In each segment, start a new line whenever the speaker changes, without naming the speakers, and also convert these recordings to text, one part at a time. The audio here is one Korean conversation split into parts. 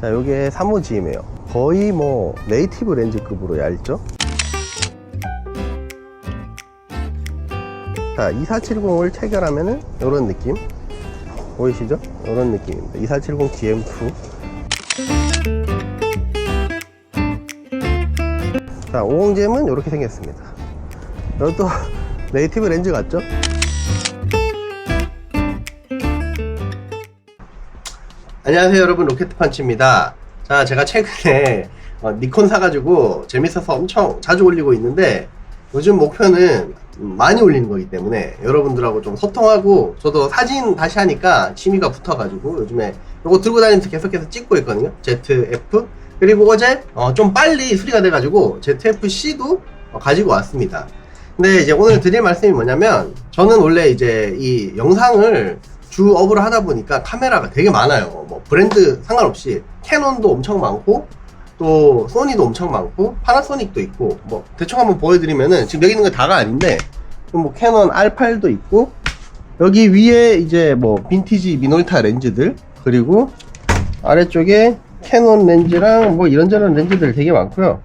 자, 요게 3호GM이에요. 거의 뭐 네이티브 렌즈급으로 얇죠? 자, 2470을 체결하면은 요런 느낌 보이시죠? 요런 느낌입니다. 2470GM2. 자, 50GM은 요렇게 생겼습니다. 이것도 네이티브 렌즈 같죠? 안녕하세요 여러분, 로켓펀치입니다. 자, 제가 최근에 니콘 사가지고 재밌어서 엄청 자주 올리고 있는데, 요즘 목표는 많이 올리는 거기 때문에 여러분들하고 좀 소통하고, 저도 사진 다시 하니까 취미가 붙어가지고 요즘에 요거 들고 다니면서 계속해서 찍고 있거든요. ZF. 그리고 어제 좀 빨리 수리가 돼가지고 ZF-C도 가지고 왔습니다. 근데 이제 오늘 드릴 말씀이 뭐냐면, 저는 원래 이제 이 영상을 주업으로 하다 보니까 카메라가 되게 많아요. 뭐 브랜드 상관없이 캐논도 엄청 많고, 또 소니도 엄청 많고, 파나소닉도 있고, 뭐 대충 한번 보여드리면은, 지금 여기 있는 거 다가 아닌데, 뭐 캐논 R8도 있고, 여기 위에 이제 뭐 빈티지 미놀타 렌즈들, 그리고 아래쪽에 캐논 렌즈랑 뭐 이런저런 렌즈들 되게 많고요.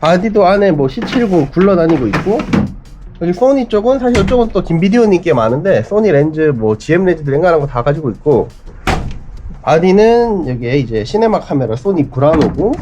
바디도 안에 뭐 C70 굴러다니고 있고, 여기 소니 쪽은 사실 이쪽은 또 김비디오님께 많은데, 소니 렌즈 뭐 GM 렌즈들 앵간한 거 다 가지고 있고, 바디는 여기에 이제 시네마 카메라 소니 브라노고,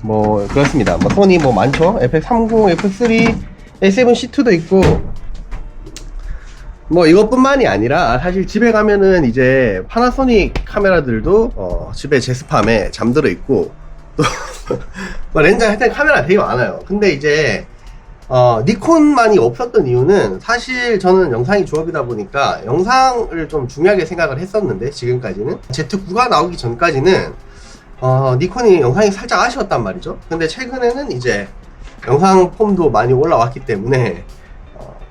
뭐 그렇습니다. 뭐 소니 뭐 많죠. FX30, F3, A7C2도 있고, 뭐 이것뿐만이 아니라 사실 집에 가면은 이제 파나소닉 카메라들도 집에 제스팜에 잠들어 있고, 또 뭐 렌즈 하여튼 카메라 되게 많아요. 근데 이제 니콘만이 없었던 이유는, 사실 저는 영상이 주업이다 보니까 영상을 좀 중요하게 생각을 했었는데, 지금까지는 Z9가 나오기 전까지는 니콘이 영상이 살짝 아쉬웠단 말이죠. 근데 최근에는 이제 영상 폼도 많이 올라왔기 때문에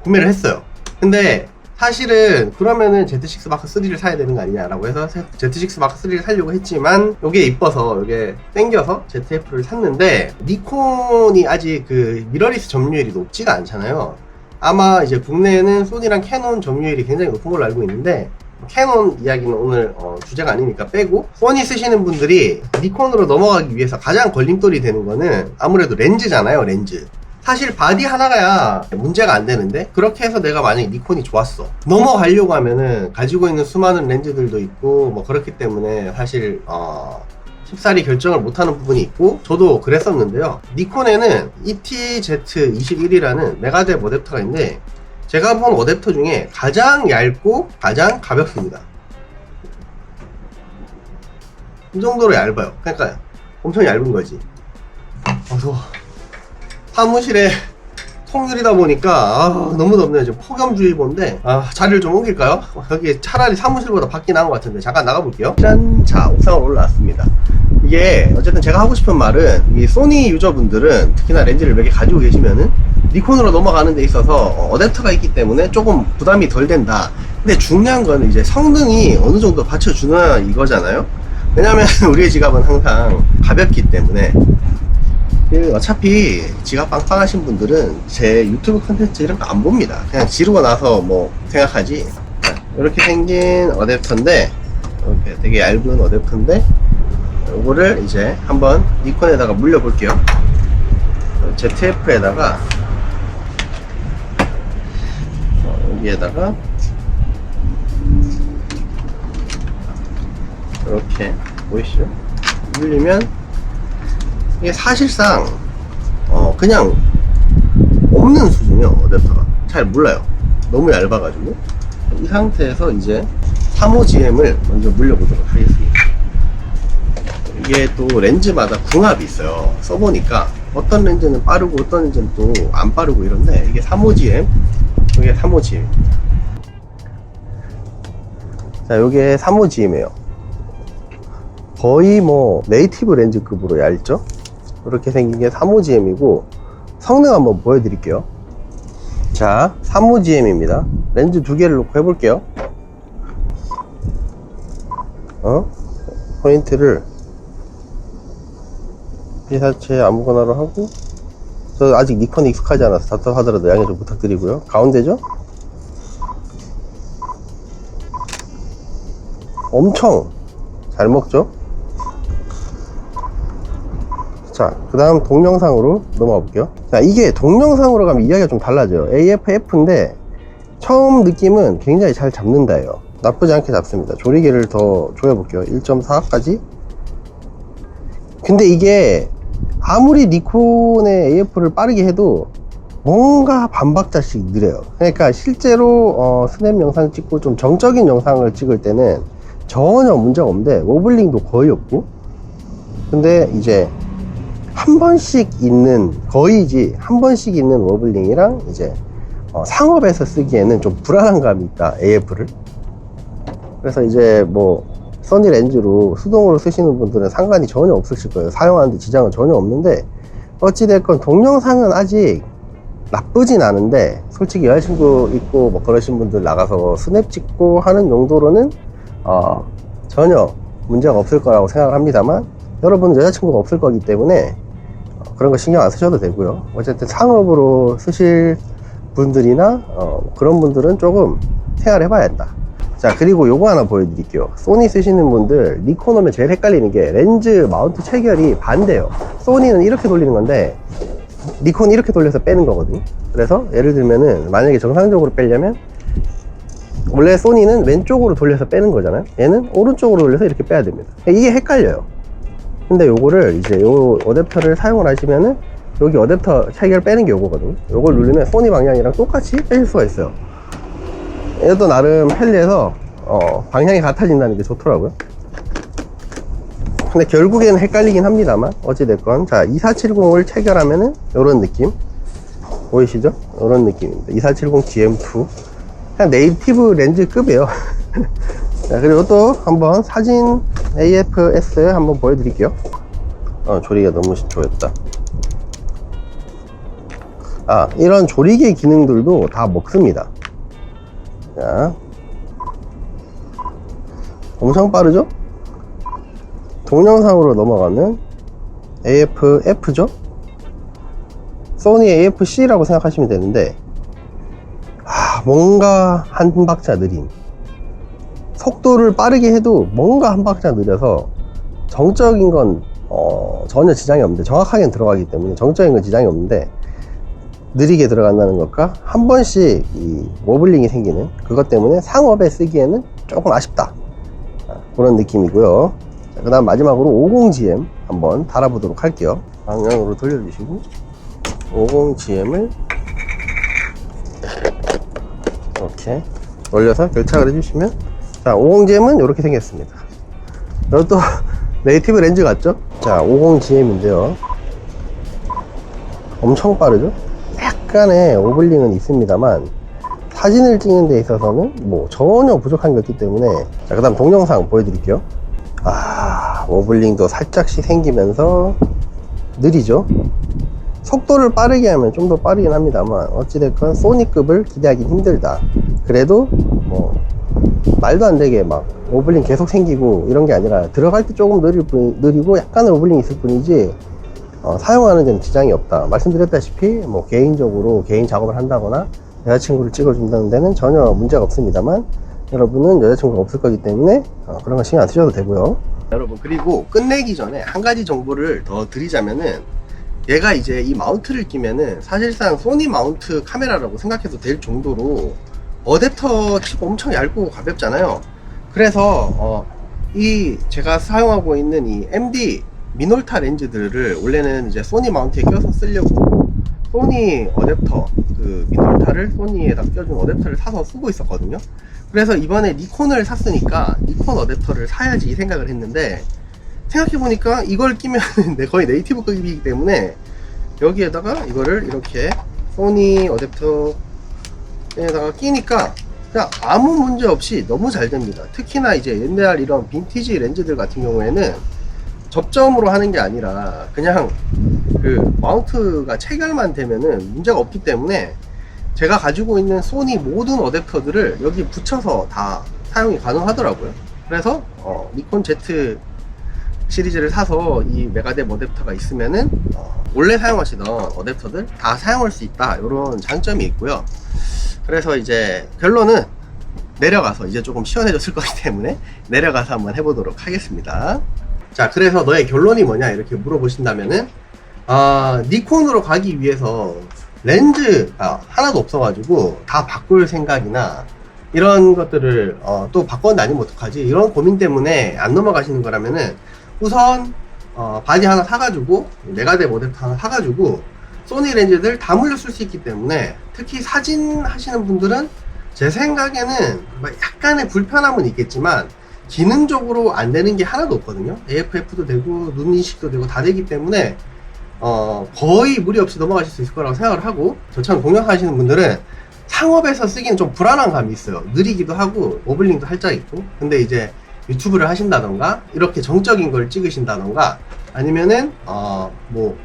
구매를 했어요. 근데 사실은 그러면은 Z6 마크 3를 사야 되는 거 아니냐라고 해서 Z6 마크 3를 사려고 했지만, 요게 이뻐서 요게 땡겨서 ZF를 샀는데, 니콘이 아직 그 미러리스 점유율이 높지가 않잖아요. 아마 이제 국내에는 소니랑 캐논 점유율이 굉장히 높은 걸로 알고 있는데, 캐논 이야기는 오늘 주제가 아니니까 빼고, 소니 쓰시는 분들이 니콘으로 넘어가기 위해서 가장 걸림돌이 되는 거는 아무래도 렌즈잖아요. 렌즈. 사실 바디 하나가야 문제가 안 되는데, 그렇게 해서 내가 만약에 니콘이 좋았어, 넘어가려고 하면은 가지고 있는 수많은 렌즈들도 있고 뭐 그렇기 때문에 사실 쉽사리 결정을 못하는 부분이 있고, 저도 그랬었는데요. 니콘에는 ETZ21이라는 메가뎁 어댑터가 있는데, 제가 본 어댑터 중에 가장 얇고 가장 가볍습니다. 이 정도로 얇아요. 그러니까 엄청 얇은 거지. 더워. 사무실에 통일이다 보니까 너무 덥네요. 지금 폭염주의보인데, 자리를 좀 옮길까요? 여기 차라리 사무실보다 밖이 나은 것 같은데, 잠깐 나가볼게요. 짠! 자, 옥상으로 올라왔습니다. 이게 어쨌든 제가 하고 싶은 말은, 이 소니 유저분들은 특히나 렌즈를 몇 개 가지고 계시면은 니콘으로 넘어가는 데 있어서 어댑터가 있기 때문에 조금 부담이 덜 된다. 근데 중요한 거는 이제 성능이 어느 정도 받쳐주나 이거잖아요. 왜냐면 우리의 지갑은 항상 가볍기 때문에. 어차피 지갑 빵빵하신 분들은 제 유튜브 컨텐츠 이런 거 안 봅니다. 그냥 지르고 나서 뭐 생각하지. 이렇게 생긴 어댑터인데, 이렇게 되게 얇은 어댑터인데, 이거를 이제 한번 니콘에다가 물려 볼게요. ZF에다가 여기에다가 이렇게 보이시죠? 물리면 이게 사실상 그냥 없는 수준이요. 어댑터가 잘 몰라요. 너무 얇아가지고. 이 상태에서 이제 3호GM을 먼저 물려보도록 하겠습니다. 이게 또 렌즈마다 궁합이 있어요. 써보니까 어떤 렌즈는 빠르고 어떤 렌즈는 또 안 빠르고 이런데, 이게 3호GM, 이게 3호GM입니다. 자, 요게 3호GM이에요. 거의 뭐 네이티브 렌즈급으로 얇죠? 이렇게 생긴 게 3호GM이고, 성능 한번 보여드릴게요. 자, 3호GM입니다. 렌즈 두 개를 놓고 해볼게요. 포인트를 피사체 아무거나로 하고, 저 아직 니콘이 익숙하지 않아서 답답하더라도 양해 좀 부탁드리고요. 가운데죠? 엄청 잘 먹죠? 자, 그 다음 동영상으로 넘어가 볼게요. 자, 이게 동영상으로 가면 이야기가 좀 달라져요. AF-F인데 처음 느낌은 굉장히 잘 잡는다예요. 나쁘지 않게 잡습니다. 조리개를 더 조여볼게요. 1.4까지. 근데 이게 아무리 니콘의 AF를 빠르게 해도 뭔가 반박자씩 느려요. 그러니까 실제로 스냅 영상 찍고 좀 정적인 영상을 찍을 때는 전혀 문제가 없는데 워블링도 거의 없고, 근데 이제 한 번씩 있는, 거의지 한 번씩 있는 워블링이랑 이제 상업에서 쓰기에는 좀 불안한 감이 있다, AF를. 그래서 이제 뭐 써니 렌즈로 수동으로 쓰시는 분들은 상관이 전혀 없으실 거예요. 사용하는데 지장은 전혀 없는데, 어찌됐건 동영상은 아직 나쁘진 않은데, 솔직히 여자친구 있고 뭐 그러신 분들 나가서 스냅 찍고 하는 용도로는 전혀 문제가 없을 거라고 생각을 합니다만, 여러분은 여자친구가 없을 거기 때문에 그런 거 신경 안 쓰셔도 되고요. 어쨌든 상업으로 쓰실 분들이나 그런 분들은 조금 생각을 해봐야 한다. 자, 그리고 요거 하나 보여드릴게요. 소니 쓰시는 분들 니콘 오면 제일 헷갈리는 게 렌즈 마운트 체결이 반대예요. 소니는 이렇게 돌리는 건데 니콘이 이렇게 돌려서 빼는 거거든요. 그래서 예를 들면은 만약에 정상적으로 빼려면 원래 소니는 왼쪽으로 돌려서 빼는 거잖아요. 얘는 오른쪽으로 돌려서 이렇게 빼야 됩니다. 이게 헷갈려요. 근데 요거를 이제 요 어댑터를 사용을 하시면은 여기 어댑터 체결 빼는 게 요거거든요. 요걸 누르면 소니 방향이랑 똑같이 빼실 수가 있어요. 얘도 나름 편리해서 방향이 같아진다는 게 좋더라고요. 근데 결국에는 헷갈리긴 합니다만 어찌됐건, 자, 2470을 체결하면은 요런 느낌 보이시죠? 요런 느낌입니다. 2470 GM2 그냥 네이티브 렌즈급이에요. 자, 그리고 또 한번 사진 AF-S 한번 보여드릴게요. 조리가 너무 조였다. 이런 조리개 기능들도 다 먹습니다. 자, 엄청 빠르죠? 동영상으로 넘어가면 AF-F죠? 소니 AF-C라고 생각하시면 되는데, 뭔가 한 박자 느림. 속도를 빠르게 해도 뭔가 한 박자 느려서 정적인 건 전혀 지장이 없는데, 정확하게는 들어가기 때문에 정적인 건 지장이 없는데 느리게 들어간다는 것과 한 번씩 이 워블링이 생기는 그것 때문에 상업에 쓰기에는 조금 아쉽다, 그런 느낌이고요. 그 다음 마지막으로 50GM 한번 달아보도록 할게요. 방향으로 돌려주시고 50GM을 이렇게 돌려서 결착을 해주시면, 자, 50GM은 이렇게 생겼습니다. 이것도 네이티브 렌즈 같죠? 자, 50GM인데요 엄청 빠르죠? 약간의 오블링은 있습니다만 사진을 찍는 데 있어서는 뭐 전혀 부족한 게 없기 때문에. 자, 그 다음 동영상 보여드릴게요. 오블링도 살짝씩 생기면서 느리죠? 속도를 빠르게 하면 좀 더 빠르긴 합니다만 어찌됐건 소니급을 기대하기 힘들다. 그래도 뭐 말도 안 되게 막 오블링 계속 생기고 이런 게 아니라 들어갈 때 조금 느리고 약간의 오블링이 있을 뿐이지 사용하는 데는 지장이 없다. 말씀드렸다시피 뭐 개인적으로 개인 작업을 한다거나 여자친구를 찍어준다는 데는 전혀 문제가 없습니다만, 여러분은 여자친구가 없을 거기 때문에 그런 거 신경 안 쓰셔도 되고요. 여러분, 그리고 끝내기 전에 한 가지 정보를 더 드리자면은, 얘가 이제 이 마운트를 끼면은 사실상 소니 마운트 카메라라고 생각해도 될 정도로 어댑터 치고 엄청 얇고 가볍잖아요. 그래서 이 제가 사용하고 있는 이 MD 미놀타 렌즈들을 원래는 이제 소니 마운트에 껴서 쓰려고 소니 어댑터, 그 미놀타를 소니에다 껴준 어댑터를 사서 쓰고 있었거든요. 그래서 이번에 니콘을 샀으니까 니콘 어댑터를 사야지 이 생각을 했는데, 생각해보니까 이걸 끼면 거의 네이티브급이기 때문에 여기에다가 이거를 이렇게 소니 어댑터에다가 끼니까 그냥 아무 문제 없이 너무 잘 됩니다. 특히나 이제 옛날 이런 빈티지 렌즈들 같은 경우에는 접점으로 하는 게 아니라 그냥 그 마운트가 체결만 되면은 문제가 없기 때문에 제가 가지고 있는 소니 모든 어댑터들을 여기 붙여서 다 사용이 가능하더라고요. 그래서 니콘 Z 시리즈를 사서 이 메가뎁 어댑터가 있으면은 원래 사용하시던 어댑터들 다 사용할 수 있다, 이런 장점이 있고요. 그래서 이제 결론은 내려가서 이제 조금 시원해졌을 거기 때문에 내려가서 한번 해보도록 하겠습니다. 자, 그래서 너의 결론이 뭐냐 이렇게 물어보신다면은 니콘으로 가기 위해서 렌즈가 하나도 없어가지고 다 바꿀 생각이나 이런 것들을 또 바꿔 다니면 어떡하지, 이런 고민 때문에 안 넘어가시는 거라면은 우선 바디 하나 사가지고 메가뎁 어댑터 하나 사가지고 소니 렌즈들 다 물려 쓸 수 있기 때문에, 특히 사진 하시는 분들은 제 생각에는 약간의 불편함은 있겠지만 기능적으로 안 되는 게 하나도 없거든요. AFF도 되고 눈 인식도 되고 다 되기 때문에 거의 무리 없이 넘어가실 수 있을 거라고 생각을 하고, 저처럼 공략하시는 분들은 상업에서 쓰기는 좀 불안한 감이 있어요. 느리기도 하고 오블링도 살짝 있고. 근데 이제 유튜브를 하신다던가 이렇게 정적인 걸 찍으신다던가 아니면은 뭐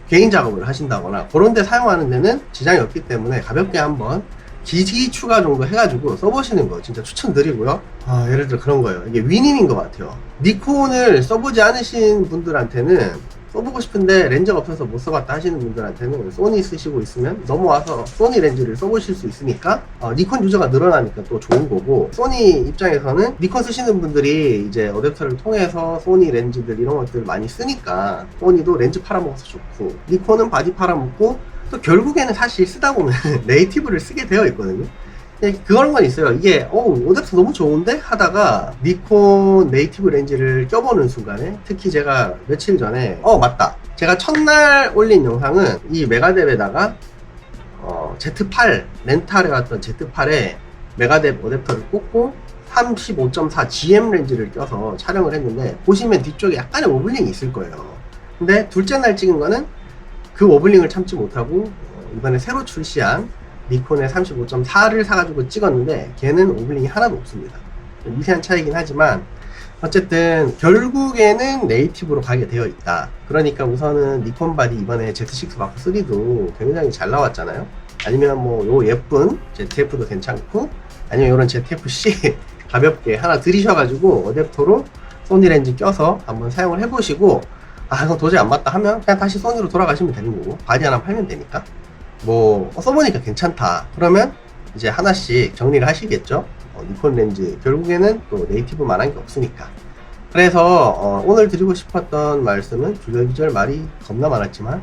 개인 작업을 하신다거나 그런 데 사용하는 데는 지장이 없기 때문에 가볍게 한번 기기 추가 정도 해가지고 써보시는 거 진짜 추천드리고요. 예를 들어 그런 거예요. 이게 윈윈인 것 같아요. 니콘을 써보지 않으신 분들한테는, 써보고 싶은데 렌즈가 없어서 못 써봤다 하시는 분들한테는 소니 쓰시고 있으면 넘어와서 소니 렌즈를 써보실 수 있으니까 니콘 유저가 늘어나니까 또 좋은 거고, 소니 입장에서는 니콘 쓰시는 분들이 이제 어댑터를 통해서 소니 렌즈들 이런 것들 많이 쓰니까 소니도 렌즈 팔아먹어서 좋고, 니콘은 바디 팔아먹고, 또 결국에는 사실 쓰다 보면 네이티브를 쓰게 되어 있거든요. 그런 건 있어요. 이게 어댑터 너무 좋은데 하다가 니콘 네이티브 렌즈를 껴보는 순간에, 특히 제가 며칠 전에 맞다, 제가 첫날 올린 영상은 이 메가뎁에다가 Z8 렌탈에 갔던 Z8에 메가뎁 어댑터를 꽂고 35.4 GM 렌즈를 껴서 촬영을 했는데, 보시면 뒤쪽에 약간의 오블링이 있을 거예요. 근데 둘째 날 찍은 거는 그 오블링을 참지 못하고 이번에 새로 출시한 니콘의 35.4를 사가지고 찍었는데 걔는 오블링이 하나도 없습니다. 미세한 차이긴 하지만 어쨌든 결국에는 네이티브로 가게 되어 있다. 그러니까 우선은 니콘 바디 이번에 Z6 마크 3도 굉장히 잘 나왔잖아요. 아니면 뭐 요 예쁜 ZF도 괜찮고, 아니면 요런 ZF-C 가볍게 하나 들이셔가지고 어댑터로 소니 렌즈 껴서 한번 사용을 해보시고, 이건 도저히 안 맞다 하면 그냥 다시 소니로 돌아가시면 되는 거고, 바디 하나 팔면 되니까. 뭐 써보니까 괜찮다 그러면 이제 하나씩 정리를 하시겠죠. 니콘 렌즈 결국에는 또 네이티브만한 게 없으니까. 그래서 오늘 드리고 싶었던 말씀은 주절주절 말이 겁나 많았지만,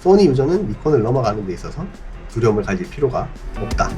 소니 유저는 니콘을 넘어가는 데 있어서 두려움을 가질 필요가 없다.